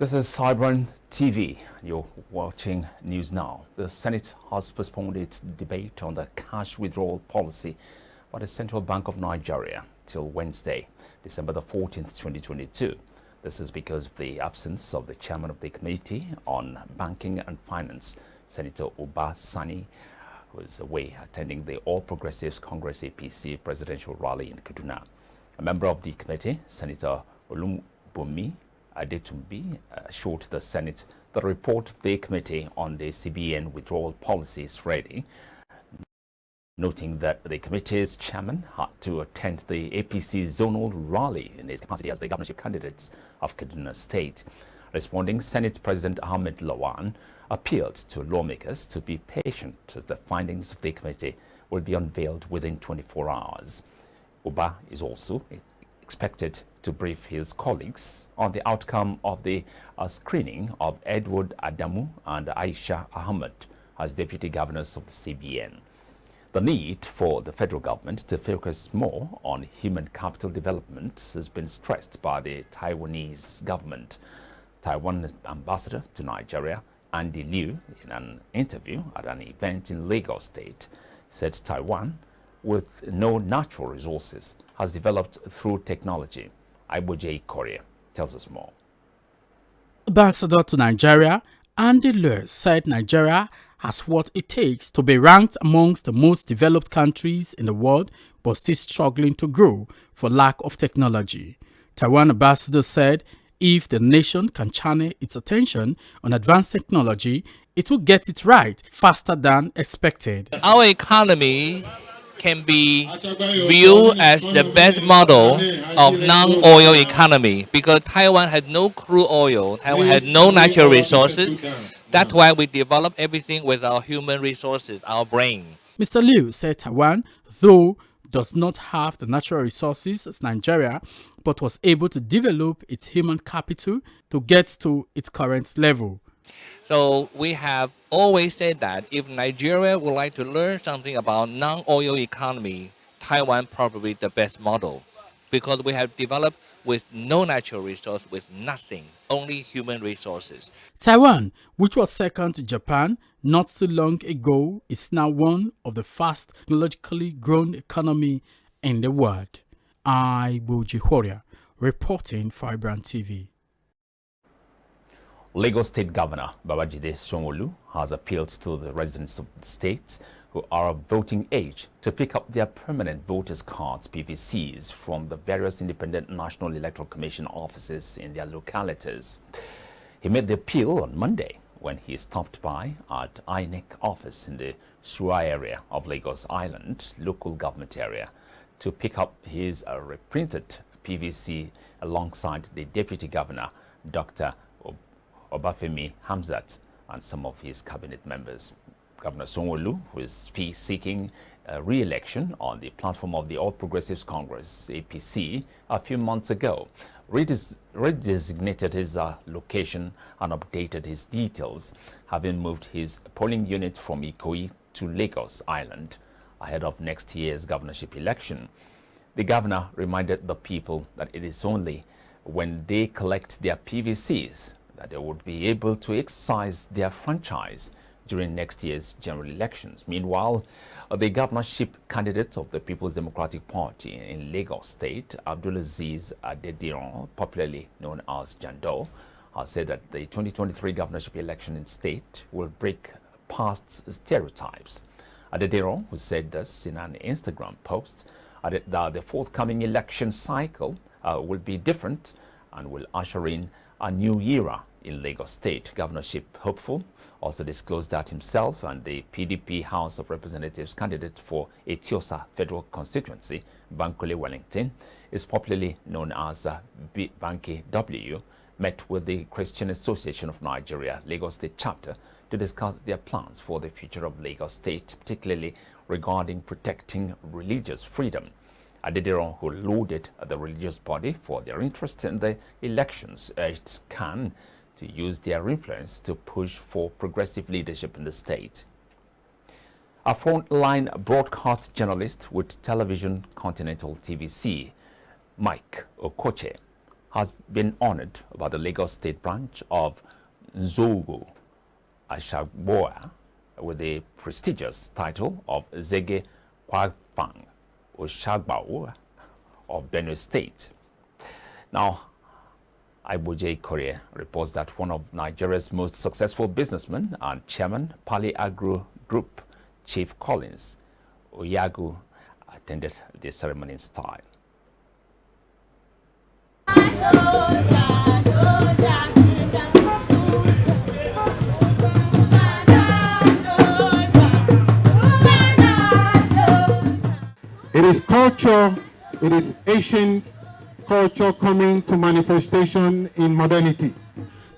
This is IBrandTV. You're watching News Now. The Senate has postponed its debate on the cash withdrawal policy by the Central Bank of Nigeria till Wednesday, December the 14th, 2022. This is because of the absence of the chairman of the Committee on Banking and Finance, Senator Uba Sani, who is away attending the All Progressives Congress APC presidential rally in Kaduna. A member of the committee, Senator Olumbumi Adetumbi, assured the Senate the report of the committee on the CBN withdrawal policy is ready, noting that the committee's chairman had to attend the APC zonal rally in his capacity as the governorship candidate of Kaduna State. Responding, Senate President Ahmed Lawan appealed to lawmakers to be patient as the findings of the committee will be unveiled within 24 hours. Uba is also expected to brief his colleagues on the outcome of the screening of Edward Adamu and Aisha Ahmed as deputy governors of the CBN. The need for the federal government to focus more on human capital development has been stressed by the Taiwanese government. Taiwan ambassador to Nigeria, Andy Liu, in an interview at an event in Lagos State, said Taiwan, with no natural resources, has developed through technology. IBrandTV tells us more. Ambassador to Nigeria, Andy Liu, said Nigeria has what it takes to be ranked amongst the most developed countries in the world, but still struggling to grow for lack of technology. Taiwan ambassador said if the nation can channel its attention on advanced technology, it will get it right faster than expected. Our economy can be viewed as the best model of non-oil economy because Taiwan had no crude oil, Taiwan had no natural resources. That's why we develop everything with our human resources, our brain. Mr. Liu said Taiwan, though does not have the natural resources as Nigeria, but was able to develop its human capital to get to its current level. So we have always said that if Nigeria would like to learn something about non-oil economy, Taiwan probably the best model because we have developed with no natural resource, with nothing, only human resources. Taiwan, which was second to Japan not so long ago, is now one of the fast technologically grown economy in the world. IBrandTV reporting for IBrandTV. Lagos State Governor Babajide Sanwo-OLU has appealed to the residents of the state who are of voting age to pick up their permanent voters' cards (PVCs) from the various independent National Electoral Commission offices in their localities. He made the appeal on Monday when he stopped by at INEC office in the Shua area of Lagos Island local government area to pick up his reprinted PVC alongside the Deputy Governor, Dr. Obafemi Hamzat, and some of his cabinet members. Governor Sanwo-OLU, who is seeking re-election on the platform of the All Progressives Congress APC a few months ago, redesignated his location and updated his details, having moved his polling unit from Ikoyi to Lagos Island ahead of next year's governorship election. The governor reminded the people that it is only when they collect their PVCs that they would be able to exercise their franchise during next year's general elections. Meanwhile, the governorship candidate of the People's Democratic Party in Lagos State, Abdulaziz Adediran, popularly known as JANDOR, has said that the 2023 governorship election in state will break past stereotypes. Adediran, who said this in an Instagram post, added that the forthcoming election cycle will be different and will usher in a new era in Lagos State. Governorship hopeful also disclosed that himself and the PDP House of Representatives candidate for Etiosa Federal Constituency, Bankole Wellington, is popularly known as Banky W, met with the Christian Association of Nigeria Lagos State chapter to discuss their plans for the future of Lagos State, particularly regarding protecting religious freedom. Adediran, who lauded the religious body for their interest in the elections, urged CAN to use their influence to push for progressive leadership in the state. A frontline broadcast journalist with Television Continental TVC, Mike OKWOCHE, has been honored by the Lagos State branch of ZEGE with the prestigious title of ZEGE KWAGHFAN USHAGBAOR of BENUE State. Now, IBrandTV reports that one of Nigeria's most successful businessmen and chairman, PULLOUT Group, Chief Collins Onyagu, attended the ceremony in style. It is culture, it is ancient culture coming to manifestation in modernity.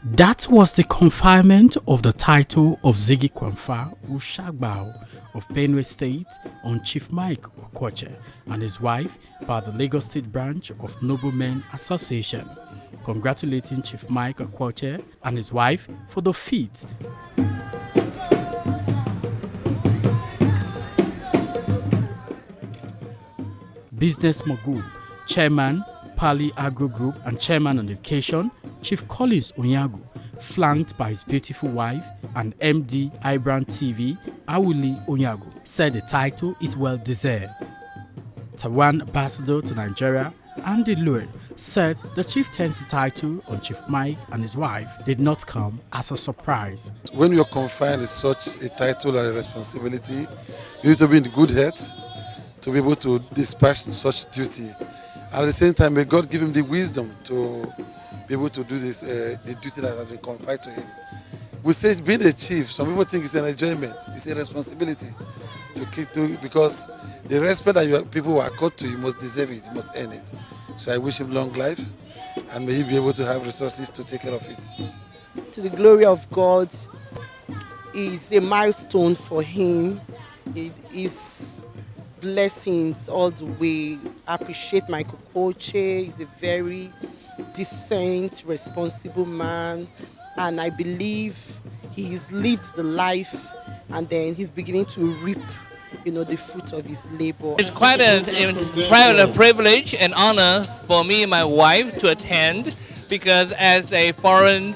That was the conferment of the title of ZEGE KWAGHFAN USHAGBAOR of Benue State on Chief Mike OKWOCHE and his wife by the Lagos State branch of Noblemen Association, congratulating Chief Mike OKWOCHE and his wife for the feat. Business mogul, chairman, PULLOUT Group and chairman on the occasion, Chief Collins Onyagu, flanked by his beautiful wife and MD IBrandTV, Awuli Onyagu, said the title is well deserved. Taiwan ambassador to Nigeria, Andy Lue, said the chieftaincy title on Chief Mike and his wife did not come as a surprise. When you're confined with such a title or a responsibility, you need to be in good health to be able to dispatch such duty. At the same time, may God give him the wisdom to be able to do this, the duty that has been conferred to him. We say being a chief, some people think it's an enjoyment, it's a responsibility because the respect that people who are called to, you must deserve it, you must earn it. So I wish him long life and may he be able to have resources to take care of it. To the glory of God is a milestone for him. It is blessings all the way. I appreciate my OKWOCHE. He's a very decent, responsible man, and I believe he's lived the life and then he's beginning to reap, the fruit of his labor. It's quite a privilege and honor for me and my wife to attend, because as a foreign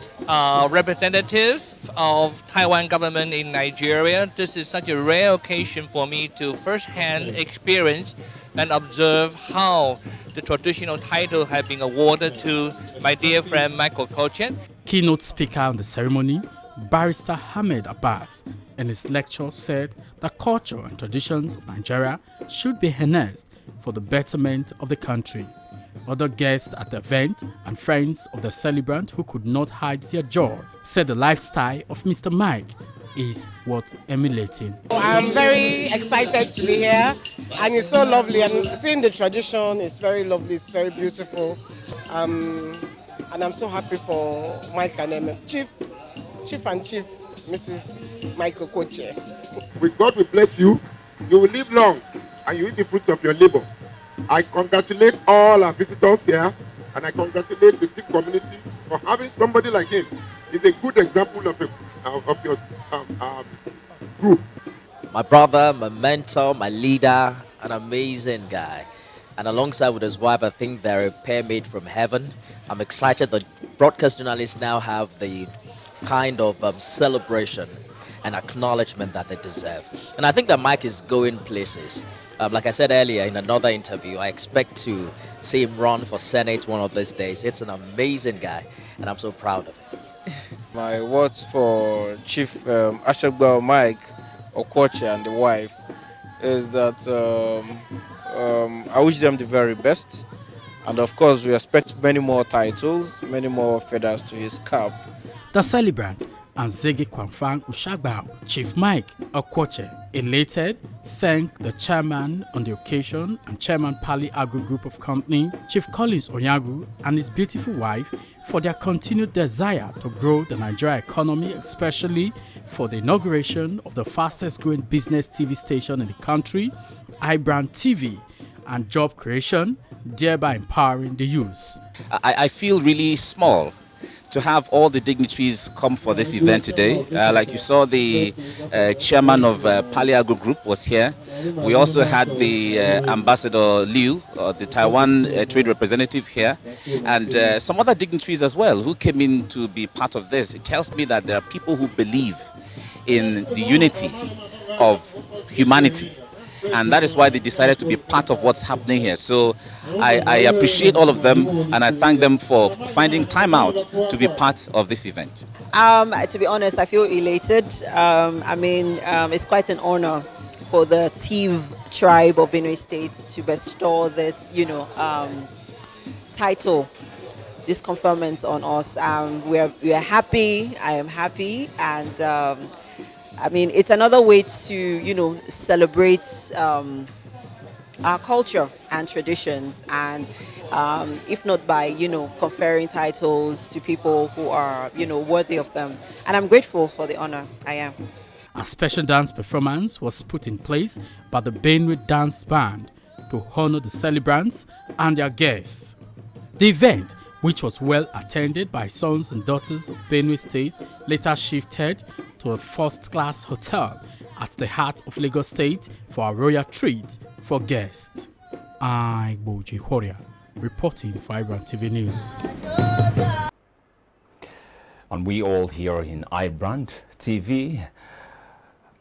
representative of Taiwan government in Nigeria, this is such a rare occasion for me to firsthand experience and observe how the traditional title has been awarded to my dear friend Michael OKWOCHE. Keynote speaker on the ceremony, Barrister Ahmed Abbas, in his lecture said that culture and traditions of Nigeria should be harnessed for the betterment of the country. Other guests at the event and friends of the celebrant who could not hide their joy said the lifestyle of Mr. Mike is worth emulating. I'm very excited to be here, and it's so lovely, and seeing the tradition is very lovely, it's very beautiful, and I'm so happy for Mike and Chief Mrs. Mike OKWOCHE. With God will bless you, you will live long and you eat the fruits of your labor. I congratulate all our visitors here, and I congratulate the Sikh community for having somebody like him. He's a good example of your group. My brother, my mentor, my leader, an amazing guy. And alongside with his wife, I think they're a pair made from heaven. I'm excited that broadcast journalists now have the kind of celebration and acknowledgement that they deserve. And I think that Mike is going places. Like I said earlier in another interview, I expect to see him run for Senate one of these days. It's an amazing guy, and I'm so proud of him. My words for Chief USHAGBAOR Mike OKWOCHE and the wife is that I wish them the very best. And of course, we expect many more titles, many more feathers to his cap. The celebrant and ZEGE KWAGHFAN USHAGBAOR, Chief Mike OKWOCHE, elated, thanked the chairman on the occasion and chairman PULLOUT Group of Company, Chief Collins Onyagu, and his beautiful wife for their continued desire to grow the Nigeria economy, especially for the inauguration of the fastest growing business TV station in the country, IBrandTV, and job creation, thereby empowering the youth. I feel really small to have all the dignitaries come for this event today. Like you saw, the chairman of Paliago Group was here. We also had the Ambassador Liu, the Taiwan trade representative here, and some other dignitaries as well who came in to be part of this. It tells me that there are people who believe in the unity of humanity, and that is why they decided to be part of what's happening here. So I appreciate all of them, and I thank them for finding time out to be part of this event. To be honest, I feel elated. It's quite an honor for the Tiv tribe of Benue State to bestow this, title, this conferment on us. We are happy. I am happy, and it's another way to, celebrate our culture and traditions, and if not by, conferring titles to people who are, worthy of them. And I'm grateful for the honor. I am. A special dance performance was put in place by the BENUE Dance Band to honor the celebrants and their guests. The event, which was well attended by sons and daughters of Benue State, later shifted to a first-class hotel at the heart of Lagos State for a royal treat for guests. IBrandTV reporting for IBrandTV News. And we all here in IBrandTV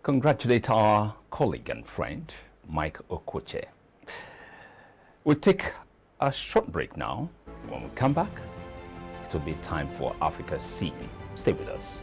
congratulate our colleague and friend, Mike OKWOCHE. We'll take a short break now. When we come back, it will be time for Africa's Scene. Stay with us.